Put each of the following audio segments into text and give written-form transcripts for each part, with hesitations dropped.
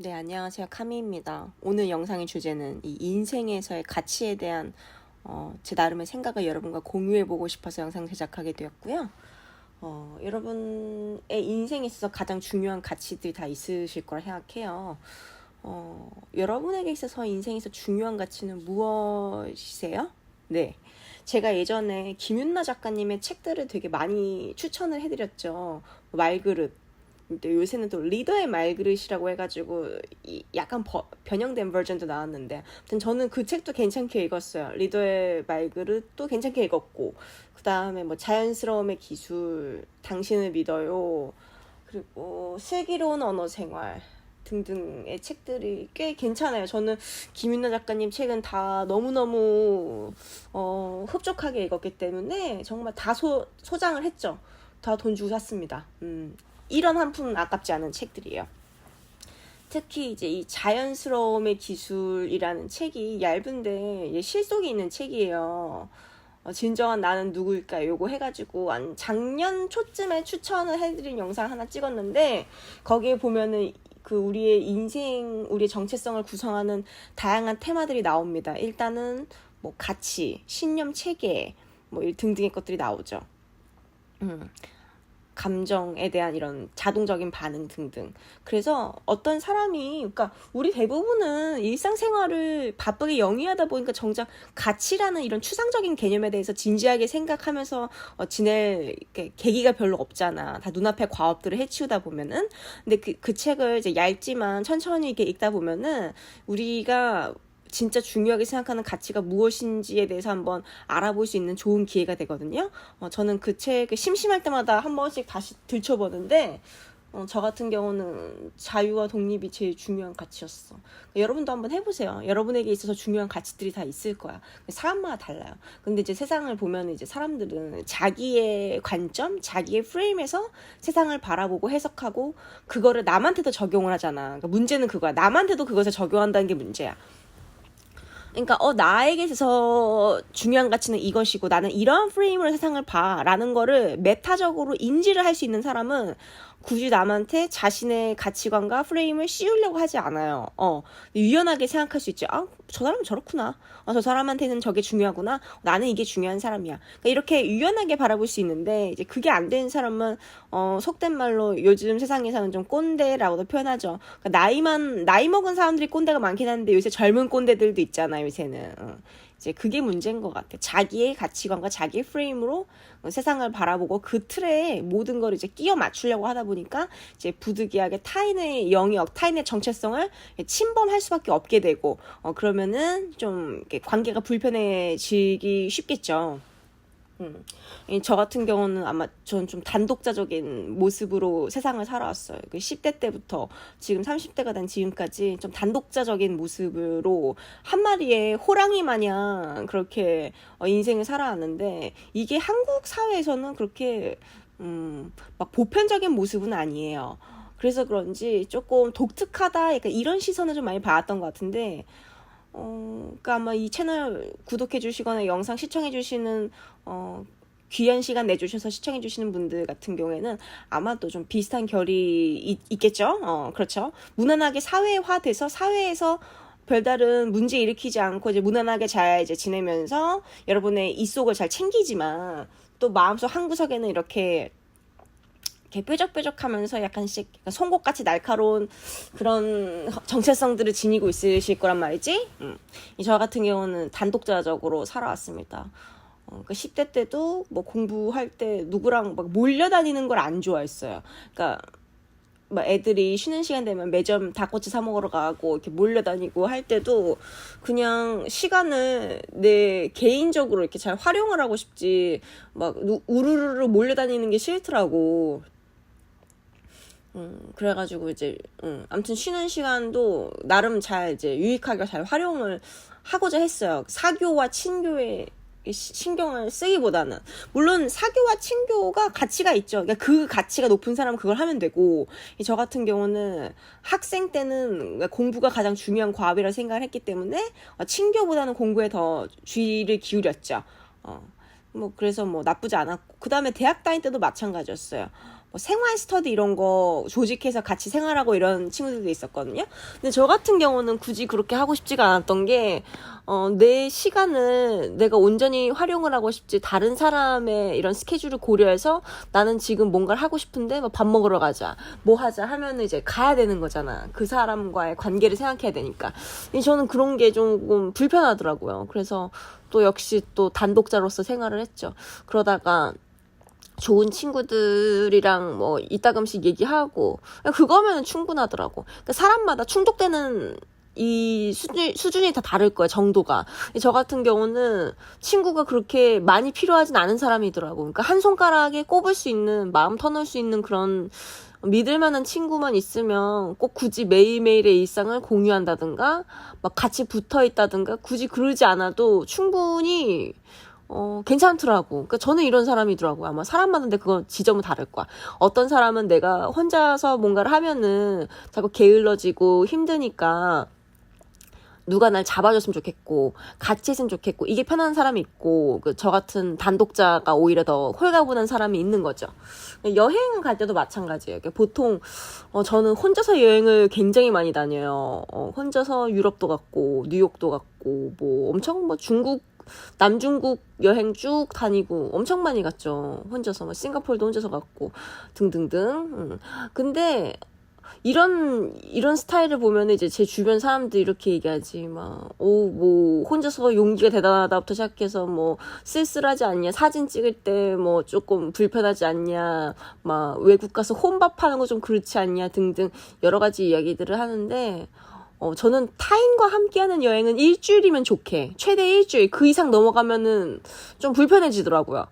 네, 안녕하세요. 카미입니다. 오늘 영상의 주제는 이 인생에서의 가치에 대한 제 나름의 생각을 여러분과 공유해보고 싶어서 영상 제작하게 되었고요. 여러분의 인생에 있어서 가장 중요한 가치들이 다 있으실 거라 생각해요. 여러분에게 있어서 인생에서 중요한 가치는 무엇이세요? 네. 제가 예전에 김윤나 작가님의 책들을 되게 많이 추천을 해드렸죠. 말그릇. 근데 요새는 또 리더의 말그릇이라고 해가지고 약간 변형된 버전도 나왔는데, 아무튼 저는 그 책도 괜찮게 읽었어요. 리더의 말그릇도 괜찮게 읽었고, 그 다음에 뭐 자연스러움의 기술, 당신을 믿어요, 그리고 슬기로운 언어 생활 등등의 책들이 꽤 괜찮아요. 저는 김윤나 작가님 책은 다 너무너무 흡족하게 읽었기 때문에 정말 다 소장을 했죠. 다 돈 주고 샀습니다. 이런 한 푼 아깝지 않은 책들이에요. 특히 이제 이 자연스러움의 기술이라는 책이 얇은데 실속이 있는 책이에요. 진정한 나는 누구일까 요거 해가지고 작년 초쯤에 추천을 해드린 영상 하나 찍었는데, 거기에 보면은 그 우리의 인생, 우리의 정체성을 구성하는 다양한 테마들이 나옵니다. 일단은 뭐 가치, 신념, 체계 뭐 등등의 것들이 나오죠. 감정에 대한 이런 자동적인 반응 등등. 그래서 어떤 사람이, 그러니까 우리 대부분은 일상생활을 바쁘게 영위하다 보니까 정작 가치라는 이런 추상적인 개념에 대해서 진지하게 생각하면서 지낼 계기가 별로 없잖아. 다 눈앞의 과업들을 해치우다 보면은. 근데 그 책을 이제 얇지만 천천히 이렇게 읽다 보면은 우리가 진짜 중요하게 생각하는 가치가 무엇인지에 대해서 한번 알아볼 수 있는 좋은 기회가 되거든요. 저는 그 책을 심심할 때마다 한 번씩 다시 들춰보는데, 저 같은 경우는 자유와 독립이 제일 중요한 가치였어. 여러분도 한번 해보세요. 여러분에게 있어서 중요한 가치들이 다 있을 거야. 사람마다 달라요. 근데 이제 세상을 보면 이제 사람들은 자기의 관점, 자기의 프레임에서 세상을 바라보고 해석하고 그거를 남한테도 적용을 하잖아. 그러니까 문제는 그거야. 남한테도 그것을 적용한다는 게 문제야. 그러니까 나에게 있어서 중요한 가치는 이것이고 나는 이러한 프레임으로 세상을 봐라는 거를 메타적으로 인지를 할 수 있는 사람은 굳이 남한테 자신의 가치관과 프레임을 씌우려고 하지 않아요. 유연하게 생각할 수 있죠. 저 사람은 저렇구나. 저 사람한테는 저게 중요하구나. 나는 이게 중요한 사람이야. 그러니까 이렇게 유연하게 바라볼 수 있는데, 이제 그게 안 되는 사람은 속된 말로 요즘 세상에서는 좀 꼰대라고도 표현하죠. 그러니까 나이 먹은 사람들이 꼰대가 많긴 한데 요새 젊은 꼰대들도 있잖아요. 요새는. 이제 그게 문제인 것 같아. 자기의 가치관과 자기의 프레임으로 세상을 바라보고 그 틀에 모든 걸 이제 끼워 맞추려고 하다 보니까 이제 부득이하게 타인의 영역, 타인의 정체성을 침범할 수밖에 없게 되고, 그러면은 좀 관계가 불편해지기 쉽겠죠. 저 같은 경우는 아마 전 좀 단독자적인 모습으로 세상을 살아왔어요. 10대 때부터 지금 30대가 된 지금까지 좀 단독자적인 모습으로 한 마리의 호랑이 마냥 그렇게 인생을 살아왔는데, 이게 한국 사회에서는 그렇게 막 보편적인 모습은 아니에요. 그래서 그런지 조금 독특하다, 약간 이런 시선을 좀 많이 받았던 것 같은데, 그러니까 아마 이 채널 구독해 주시거나 영상 시청해 주시는 귀한 시간 내주셔서 시청해 주시는 분들 같은 경우에는 아마도 좀 비슷한 결이 있겠죠. 그렇죠. 무난하게 사회화돼서 사회에서 별다른 문제 일으키지 않고 이제 무난하게 잘 이제 지내면서 여러분의 이속을 잘 챙기지만, 또 마음속 한 구석에는 이렇게 뾰족뾰족하면서 약간씩 송곳같이 날카로운 그런 정체성들을 지니고 있으실 거란 말이지. 저 같은 경우는 단독자적으로 살아왔습니다. 그러니까 10대 때도 뭐 공부할 때 누구랑 막 몰려다니는 걸 안 좋아했어요. 그러니까 막 애들이 쉬는 시간 되면 매점 닭꼬치 사 먹으러 가고 이렇게 몰려다니고 할 때도 그냥 시간을 내 개인적으로 이렇게 잘 활용을 하고 싶지, 막 우르르르 몰려다니는 게 싫더라고. 그래가지고 이제 아무튼 쉬는 시간도 나름 잘 이제 유익하게 잘 활용을 하고자 했어요. 사교와 친교에 신경을 쓰기보다는. 물론 사교와 친교가 가치가 있죠. 그러니까 그 가치가 높은 사람은 그걸 하면 되고, 저 같은 경우는 학생 때는 공부가 가장 중요한 과업이라고 생각을 했기 때문에 친교보다는 공부에 더 주의를 기울였죠. 뭐 그래서 뭐 나쁘지 않았고, 그 다음에 대학 다닐 때도 마찬가지였어요. 뭐 생활 스터디 이런 거 조직해서 같이 생활하고 이런 친구들도 있었거든요. 근데 저 같은 경우는 굳이 그렇게 하고 싶지가 않았던 게, 내 시간을 내가 온전히 활용을 하고 싶지, 다른 사람의 이런 스케줄을 고려해서 나는 지금 뭔가를 하고 싶은데 뭐 밥 먹으러 가자, 뭐 하자 하면은 이제 가야 되는 거잖아. 그 사람과의 관계를 생각해야 되니까. 저는 그런 게 조금 불편하더라고요. 그래서 또 역시 또 단독자로서 생활을 했죠. 그러다가 좋은 친구들이랑 뭐 이따금씩 얘기하고 그거면 충분하더라고. 그러니까 사람마다 충족되는 이 수준이 다 다를 거야, 정도가. 저 같은 경우는 친구가 그렇게 많이 필요하진 않은 사람이더라고. 그러니까 한 손가락에 꼽을 수 있는, 마음 터놓을 수 있는 그런 믿을 만한 친구만 있으면 꼭 굳이 매일매일의 일상을 공유한다든가 막 같이 붙어 있다든가 굳이 그러지 않아도 충분히 괜찮더라고. 그러니까 저는 이런 사람이더라고요. 아마 사람마다인데 그건 지점은 다를 거야. 어떤 사람은 내가 혼자서 뭔가를 하면은 자꾸 게을러지고 힘드니까 누가 날 잡아줬으면 좋겠고 같이 했으면 좋겠고 이게 편한 사람이 있고 저 같은 단독자가 오히려 더 홀가분한 사람이 있는 거죠. 여행 갈 때도 마찬가지예요. 보통 저는 혼자서 여행을 굉장히 많이 다녀요. 혼자서 유럽도 갔고 뉴욕도 갔고 뭐 엄청 뭐 중국 남중국 여행 쭉 다니고 엄청 많이 갔죠. 혼자서 뭐 싱가포르도 혼자서 갔고 등등등. 근데 이런 스타일을 보면 이제 제 주변 사람들 이렇게 얘기하지. 뭐 혼자서 용기가 대단하다부터 시작해서 뭐 쓸쓸하지 않냐, 사진 찍을 때 뭐 조금 불편하지 않냐, 막 외국 가서 혼밥하는 거 좀 그렇지 않냐 등등 여러 가지 이야기들을 하는데 저는 타인과 함께하는 여행은 일주일이면 좋게, 최대 일주일, 그 이상 넘어가면은 좀 불편해지더라고요.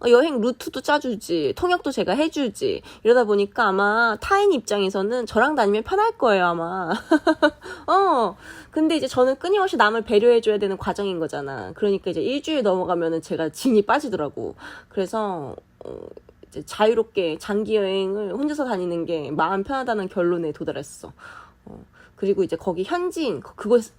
여행 루트도 짜주지, 통역도 제가 해주지. 이러다 보니까 아마 타인 입장에서는 저랑 다니면 편할 거예요, 아마. 근데 이제 저는 끊임없이 남을 배려해줘야 되는 과정인 거잖아. 그러니까 이제 일주일 넘어가면은 제가 진이 빠지더라고. 그래서, 이제 자유롭게 장기 여행을 혼자서 다니는 게 마음 편하다는 결론에 도달했어. 그리고 이제 거기 현지인,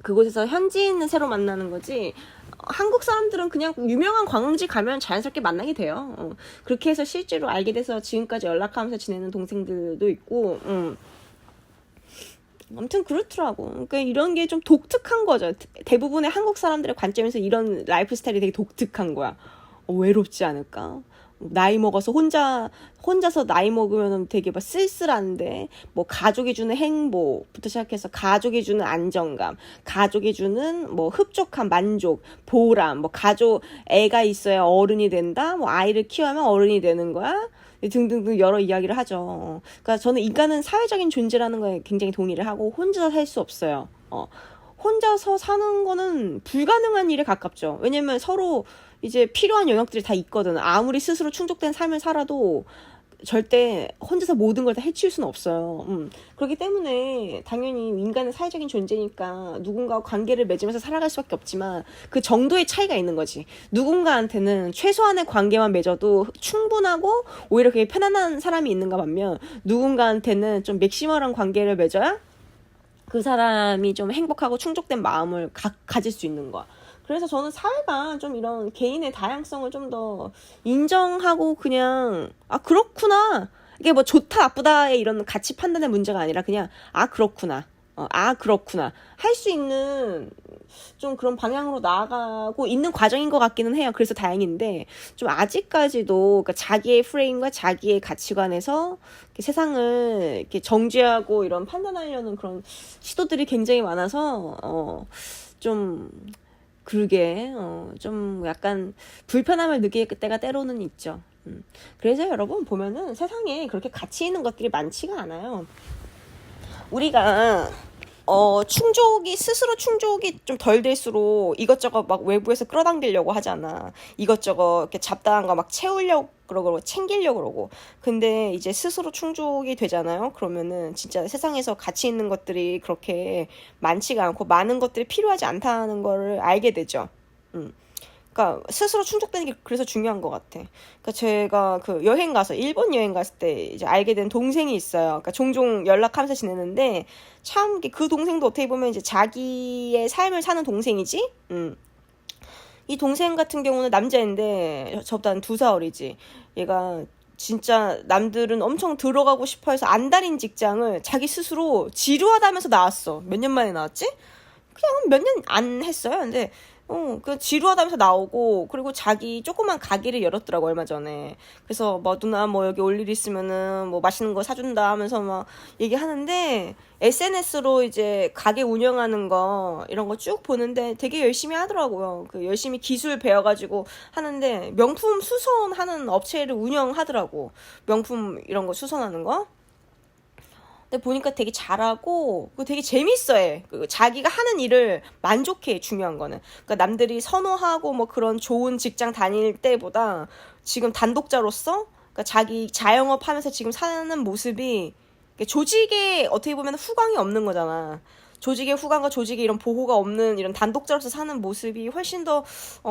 그곳에서 현지인을 새로 만나는 거지. 한국 사람들은 그냥 유명한 관광지 가면 자연스럽게 만나게 돼요. 그렇게 해서 실제로 알게 돼서 지금까지 연락하면서 지내는 동생들도 있고, 아무튼 그렇더라고. 그러니까 이런 게 좀 독특한 거죠. 대부분의 한국 사람들의 관점에서 이런 라이프 스타일이 되게 독특한 거야. 외롭지 않을까? 나이 먹어서 혼자서 나이 먹으면 되게 막 쓸쓸한데, 뭐 가족이 주는 행복부터 시작해서 가족이 주는 안정감, 가족이 주는 뭐 흡족한 만족, 보람, 뭐 애가 있어야 어른이 된다, 뭐 아이를 키우면 어른이 되는 거야, 등등등 여러 이야기를 하죠. 그러니까 저는 인간은 사회적인 존재라는 거에 굉장히 동의를 하고 혼자서 살 수 없어요. 혼자서 사는 거는 불가능한 일에 가깝죠. 왜냐면 서로 이제 필요한 영역들이 다 있거든. 아무리 스스로 충족된 삶을 살아도 절대 혼자서 모든 걸 다 해치울 수는 없어요. 그렇기 때문에 당연히 인간은 사회적인 존재니까 누군가와 관계를 맺으면서 살아갈 수밖에 없지만 그 정도의 차이가 있는 거지. 누군가한테는 최소한의 관계만 맺어도 충분하고 오히려 그게 편안한 사람이 있는가 반면 누군가한테는 좀 맥시멀한 관계를 맺어야 그 사람이 좀 행복하고 충족된 마음을 가질 수 있는 거야. 그래서 저는 사회가 좀 이런 개인의 다양성을 좀 더 인정하고 그냥 그렇구나. 이게 뭐 좋다 나쁘다의 이런 가치 판단의 문제가 아니라 그냥 그렇구나. 그렇구나. 할 수 있는 좀 그런 방향으로 나아가고 있는 과정인 것 같기는 해요. 그래서 다행인데 좀 아직까지도 그러니까 자기의 프레임과 자기의 가치관에서 이렇게 세상을 이렇게 정죄하고 이런 판단하려는 그런 시도들이 굉장히 많아서 좀 그러게 좀 약간 불편함을 느낄 때가 때로는 있죠. 그래서 여러분 보면은 세상에 그렇게 가치 있는 것들이 많지가 않아요. 우리가 스스로 충족이 좀 덜 될수록 이것저것 막 외부에서 끌어당기려고 하잖아. 이것저것 이렇게 잡다한 거 막 채우려고 그러고 챙기려고 그러고. 근데 이제 스스로 충족이 되잖아요. 그러면은 진짜 세상에서 가치 있는 것들이 그렇게 많지가 않고 많은 것들이 필요하지 않다는 거를 알게 되죠. 그러니까 스스로 충족되는 게 그래서 중요한 것 같아. 그러니까 제가 일본 여행 갔을 때 이제 알게 된 동생이 있어요. 그러니까 종종 연락하면서 지내는데 참 그 동생도 어떻게 보면 이제 자기의 삶을 사는 동생이지. 이 동생 같은 경우는 남자인데 저보다 한 2살 어리지. 얘가 진짜 남들은 엄청 들어가고 싶어 해서 안달인 직장을 자기 스스로 지루하다면서 나왔어. 몇 년 만에 나왔지? 그냥 몇 년 안 했어요. 근데 그 지루하다면서 나오고, 그리고 자기 조그만 가게를 열었더라고, 얼마 전에. 그래서 뭐 누나 뭐 여기 올 일 있으면은 뭐 맛있는 거 사준다 하면서 막 얘기하는데, SNS로 이제 가게 운영하는 거 이런 거 쭉 보는데 되게 열심히 하더라고요. 그 열심히 기술 배워가지고 하는데 명품 수선하는 업체를 운영하더라고. 명품 이런 거 수선하는 거. 근데 보니까 되게 잘하고 되게 재밌어해. 자기가 하는 일을 만족해. 중요한 거는. 그러니까 남들이 선호하고 뭐 그런 좋은 직장 다닐 때보다 지금 단독자로서, 그러니까 자기 자영업 하면서 지금 사는 모습이 조직에 어떻게 보면 후광이 없는 거잖아. 조직의 후광과 조직의 이런 보호가 없는 이런 단독자로서 사는 모습이 훨씬 더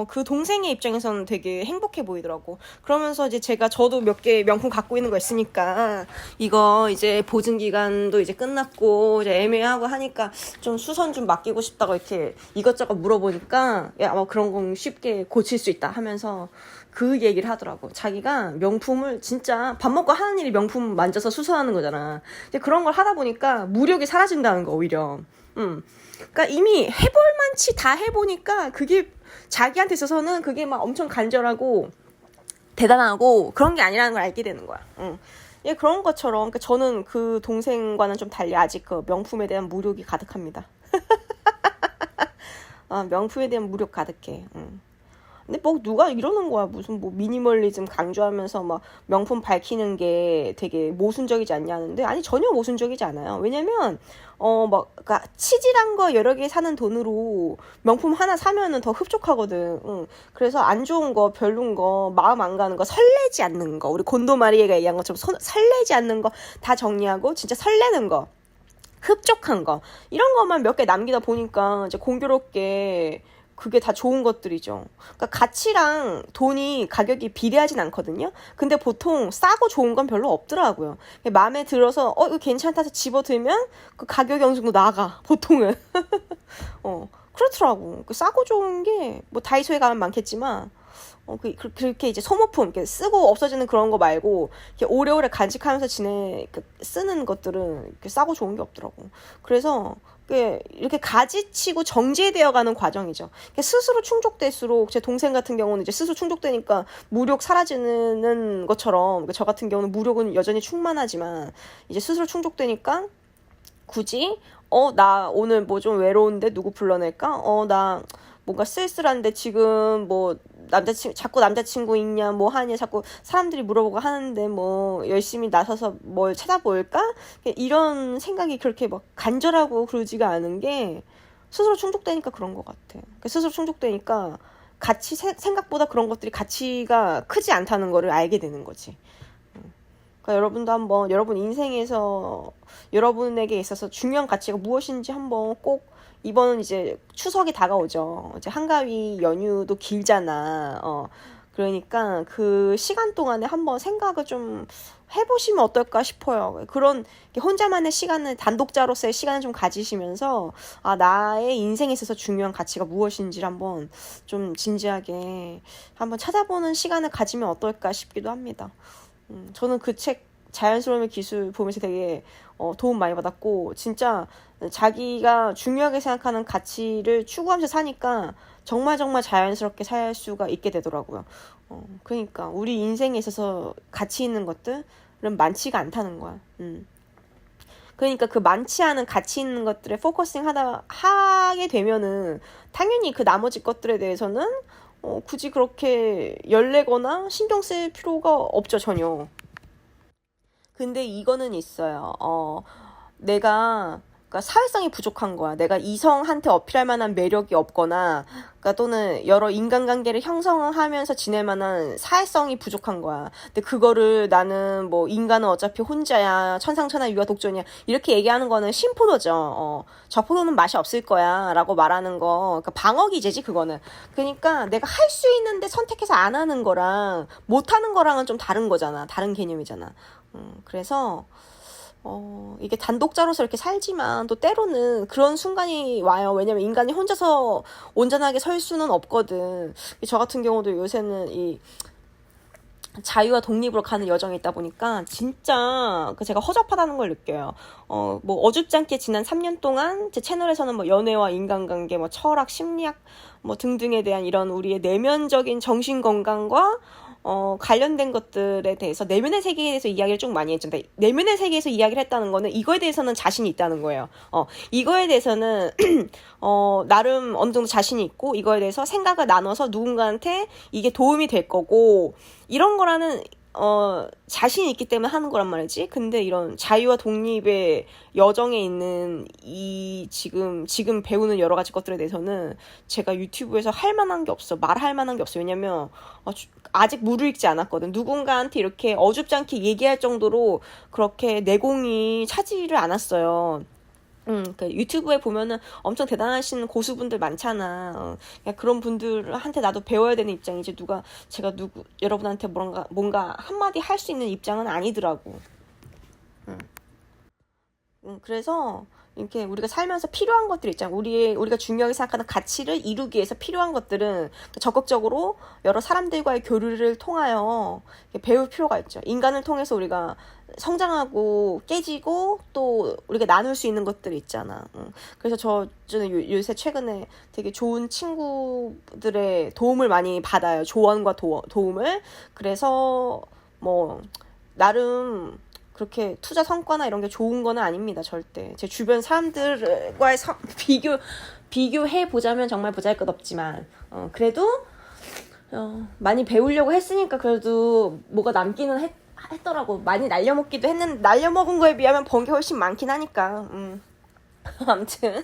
그 동생의 입장에서는 되게 행복해 보이더라고. 그러면서 이제 저도 몇 개 명품 갖고 있는 거 있으니까 이거 이제 보증 기간도 이제 끝났고 이제 애매하고 하니까 좀 수선 좀 맡기고 싶다고 이렇게 이것저것 물어보니까 야, 뭐 그런 건 쉽게 고칠 수 있다 하면서 그 얘기를 하더라고. 자기가 명품을 진짜 밥 먹고 하는 일이 명품 만져서 수선하는 거잖아. 이제 그런 걸 하다 보니까 무력이 사라진다는 거, 오히려. 그러니까 이미 해볼 만치 다 해보니까 그게 자기한테 있어서는 그게 막 엄청 간절하고 대단하고 그런 게 아니라는 걸 알게 되는 거야. 예, 그런 것처럼, 그러니까 저는 그 동생과는 좀 달리 아직 그 명품에 대한 무력이 가득합니다. 명품에 대한 무력 가득해. 근데 뭐 누가 이러는 거야. 무슨 뭐 미니멀리즘 강조하면서 막 명품 밝히는 게 되게 모순적이지 않냐는데, 아니 전혀 모순적이지 않아요. 왜냐면 막 그러니까 치질한 거 여러 개 사는 돈으로 명품 하나 사면은 더 흡족하거든. 그래서 안 좋은 거, 별론 거, 마음 안 가는 거, 설레지 않는 거, 우리 곤도마리에가 얘기한 것처럼 설레지 않는 거 다 정리하고 진짜 설레는 거, 흡족한 거, 이런 것만 몇 개 남기다 보니까 이제 공교롭게 그게 다 좋은 것들이죠. 그러니까 가치랑 돈이 가격이 비례하진 않거든요. 근데 보통 싸고 좋은 건 별로 없더라고요. 마음에 들어서 이거 괜찮다 해서 집어들면 그 가격이 어느 정도 나가, 보통은. 그렇더라고. 싸고 좋은 게 뭐 다이소에 가면 많겠지만 그렇게 이제 소모품, 이렇게 쓰고 없어지는 그런 거 말고 이렇게 오래오래 간직하면서 쓰는 것들은 이렇게 싸고 좋은 게 없더라고. 그래서 이렇게 가지치고 정제되어가는 과정이죠. 스스로 충족될수록, 제 동생 같은 경우는 이제 스스로 충족되니까 무력 사라지는 것처럼, 저 같은 경우는 무력은 여전히 충만하지만 이제 스스로 충족되니까 굳이 나 오늘 뭐 좀 외로운데 누구 불러낼까? 나 뭔가 쓸쓸한데 지금 뭐 자꾸 남자친구 있냐, 뭐 하냐, 자꾸 사람들이 물어보고 하는데 뭐 열심히 나서서 뭘 찾아볼까? 이런 생각이 그렇게 막 간절하고 그러지가 않은 게 스스로 충족되니까 그런 것 같아. 스스로 충족되니까 생각보다 그런 것들이 가치가 크지 않다는 거를 알게 되는 거지. 그러니까 여러분도 한번 여러분 인생에서 여러분에게 있어서 중요한 가치가 무엇인지 한번 꼭, 이번은 이제 추석이 다가오죠. 이제 한가위 연휴도 길잖아. 그러니까 그 시간 동안에 한번 생각을 좀 해보시면 어떨까 싶어요. 그런 혼자만의 시간을, 단독자로서의 시간을 좀 가지시면서 나의 인생에 있어서 중요한 가치가 무엇인지를 한번 좀 진지하게 한번 찾아보는 시간을 가지면 어떨까 싶기도 합니다. 저는 그 책 자연스러움의 기술 보면서 되게 도움 많이 받았고, 진짜 자기가 중요하게 생각하는 가치를 추구하면서 사니까 정말 자연스럽게 살 수가 있게 되더라고요. 그러니까 우리 인생에 있어서 가치 있는 것들은 많지가 않다는 거야. 그러니까 그 많지 않은 가치 있는 것들에 포커싱 하게 되면은 당연히 그 나머지 것들에 대해서는 굳이 그렇게 열내거나 신경 쓸 필요가 없죠, 전혀. 근데 이거는 있어요. 그러니까 사회성이 부족한 거야. 내가 이성한테 어필할 만한 매력이 없거나, 그러니까 또는 여러 인간관계를 형성하면서 지낼 만한 사회성이 부족한 거야. 근데 그거를 나는 뭐 인간은 어차피 혼자야, 천상천하 유아독존이야, 이렇게 얘기하는 거는 신포도죠. 저 포도는 맛이 없을 거야 라고 말하는 거, 그러니까 방어 기제지 그거는. 그러니까 내가 할 수 있는데 선택해서 안 하는 거랑 못하는 거랑은 좀 다른 거잖아. 다른 개념이잖아. 그래서 이게 단독자로서 이렇게 살지만 또 때로는 그런 순간이 와요. 왜냐면 인간이 혼자서 온전하게 설 수는 없거든. 저 같은 경우도 요새는 자유와 독립으로 가는 여정에 있다 보니까 진짜 제가 허접하다는 걸 느껴요. 뭐 어줍지 않게 지난 3년 동안 제 채널에서는 뭐 연애와 인간관계, 뭐 철학, 심리학 뭐 등등에 대한 이런 우리의 내면적인 정신 건강과 관련된 것들에 대해서 내면의 세계에 대해서 이야기를 좀 많이 했죠. 근데 내면의 세계에서 이야기를 했다는 거는 이거에 대해서는 자신이 있다는 거예요. 이거에 대해서는 나름 어느 정도 자신이 있고 이거에 대해서 생각을 나눠서 누군가한테 이게 도움이 될 거고 이런 거라는 자신이 있기 때문에 하는 거란 말이지. 근데 이런 자유와 독립의 여정에 있는 이 지금 배우는 여러 가지 것들에 대해서는 제가 유튜브에서 할 만한 게 없어. 말할 만한 게 없어. 왜냐면 아직 무르익지 않았거든. 누군가한테 이렇게 어줍지 않게 얘기할 정도로 그렇게 내공이 차지를 않았어요. 그 유튜브에 보면은 엄청 대단하신 고수분들 많잖아. 그런 분들한테 나도 배워야 되는 입장이지. 제가 여러분한테 뭔가 한마디 할 수 있는 입장은 아니더라고. 그래서 이렇게 우리가 살면서 필요한 것들 있잖아. 우리가 중요하게 생각하는 가치를 이루기 위해서 필요한 것들은 적극적으로 여러 사람들과의 교류를 통하여 배울 필요가 있죠. 인간을 통해서 우리가 성장하고 깨지고 또 우리가 나눌 수 있는 것들이 있잖아. 그래서 저는 요새 최근에 되게 좋은 친구들의 도움을 많이 받아요. 조언과 도움을. 그래서 뭐 나름 그렇게 투자 성과나 이런 게 좋은 거는 아닙니다. 절대. 제 주변 사람들과의 비교해 보자면 정말 보잘것없지만 그래도 많이 배우려고 했으니까 그래도 뭐가 남기는 했더라고. 많이 날려먹기도 했는데 날려먹은 거에 비하면 번 게 훨씬 많긴 하니까. 아무튼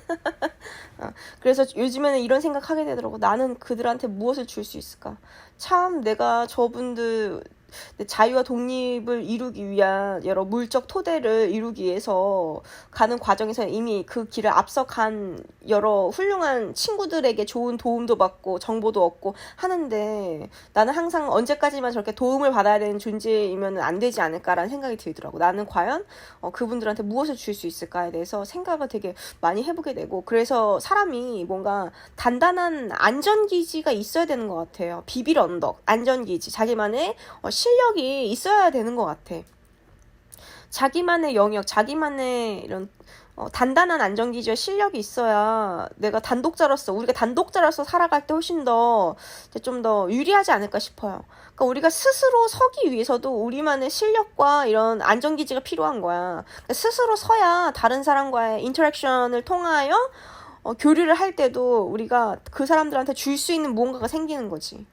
그래서 요즘에는 이런 생각하게 되더라고. 나는 그들한테 무엇을 줄 수 있을까? 참 내가 저분들 자유와 독립을 이루기 위한 여러 물적 토대를 이루기 위해서 가는 과정에서 이미 그 길을 앞서간 여러 훌륭한 친구들에게 좋은 도움도 받고 정보도 얻고 하는데 나는 항상 언제까지만 저렇게 도움을 받아야 되는 존재이면 안 되지 않을까라는 생각이 들더라고. 나는 과연 그분들한테 무엇을 줄 수 있을까에 대해서 생각을 되게 많이 해보게 되고 그래서 사람이 뭔가 단단한 안전기지가 있어야 되는 것 같아요. 비빌 언덕, 안전기지, 자기만의 실력이 있어야 되는 것 같아. 자기만의 영역, 자기만의 이런 단단한 안전기지와 실력이 있어야 우리가 단독자로서 살아갈 때 훨씬 더 좀 더 유리하지 않을까 싶어요. 그러니까 우리가 스스로 서기 위해서도 우리만의 실력과 이런 안전기지가 필요한 거야. 그러니까 스스로 서야 다른 사람과의 인터랙션을 통하여 교류를 할 때도 우리가 그 사람들한테 줄 수 있는 무언가가 생기는 거지.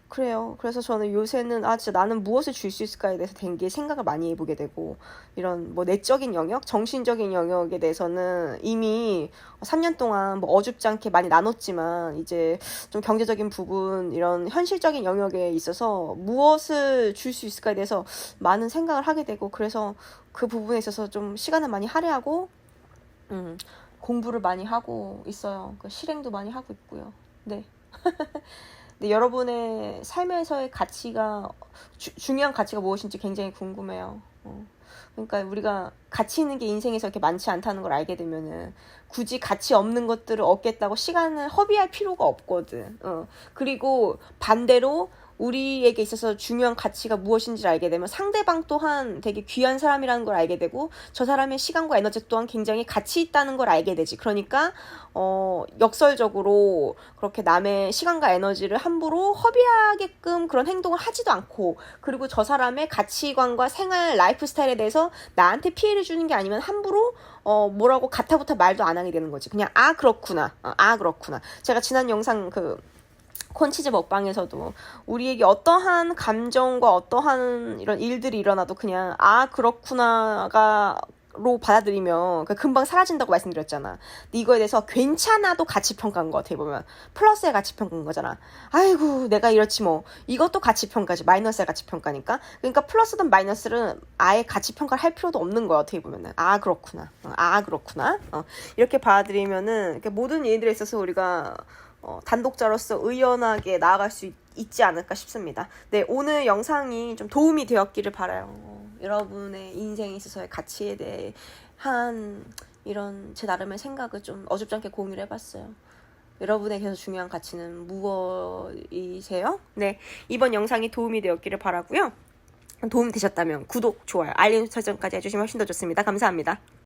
그래요. 그래서 저는 요새는 진짜 나는 무엇을 줄 수 있을까에 대해서 되게 생각을 많이 해보게 되고 이런 뭐 내적인 영역, 정신적인 영역에 대해서는 이미 3년 동안 뭐 어줍지 않게 많이 나눴지만 이제 좀 경제적인 부분 이런 현실적인 영역에 있어서 무엇을 줄 수 있을까에 대해서 많은 생각을 하게 되고 그래서 그 부분에 있어서 좀 시간을 많이 할애하고 공부를 많이 하고 있어요. 실행도 많이 하고 있고요. 네. 근데 여러분의 삶에서의 가치가 중요한 가치가 무엇인지 굉장히 궁금해요. 그러니까 우리가 가치 있는 게 인생에서 이렇게 많지 않다는 걸 알게 되면은 굳이 가치 없는 것들을 얻겠다고 시간을 허비할 필요가 없거든. 그리고 반대로 우리에게 있어서 중요한 가치가 무엇인지를 알게 되면 상대방 또한 되게 귀한 사람이라는 걸 알게 되고 저 사람의 시간과 에너지 또한 굉장히 가치 있다는 걸 알게 되지. 그러니까 역설적으로 그렇게 남의 시간과 에너지를 함부로 허비하게끔 그런 행동을 하지도 않고 그리고 저 사람의 가치관과 생활 라이프 스타일에 대해서 나한테 피해를 주는 게 아니면 함부로 뭐라고 가타부타 말도 안 하게 되는 거지. 그냥 그렇구나. 그렇구나. 제가 지난 영상 콘치즈 먹방에서도 우리에게 어떠한 감정과 어떠한 이런 일들이 일어나도 그냥 그렇구나가 로 받아들이면 금방 사라진다고 말씀드렸잖아. 근데 이거에 대해서 괜찮아도 가치평가인 거 어떻게 보면 플러스의 가치평가인 거잖아. 아이고 내가 이렇지 뭐. 이것도 가치평가지. 마이너스의 가치평가니까. 그러니까 플러스든 마이너스는 아예 가치평가를 할 필요도 없는 거야. 어떻게 보면은 그렇구나. 그렇구나. 이렇게 받아들이면은 모든 일들에 있어서 우리가 단독자로서 의연하게 나아갈 수 있지 않을까 싶습니다. 네, 오늘 영상이 좀 도움이 되었기를 바라요. 여러분의 인생에 있어서의 가치에 대한 이런 제 나름의 생각을 좀 어줍지 않게 공유를 해봤어요. 여러분에게서 중요한 가치는 무엇이세요? 네, 이번 영상이 도움이 되었기를 바라고요. 도움 되셨다면 구독, 좋아요, 알림 설정까지 해주시면 훨씬 더 좋습니다. 감사합니다.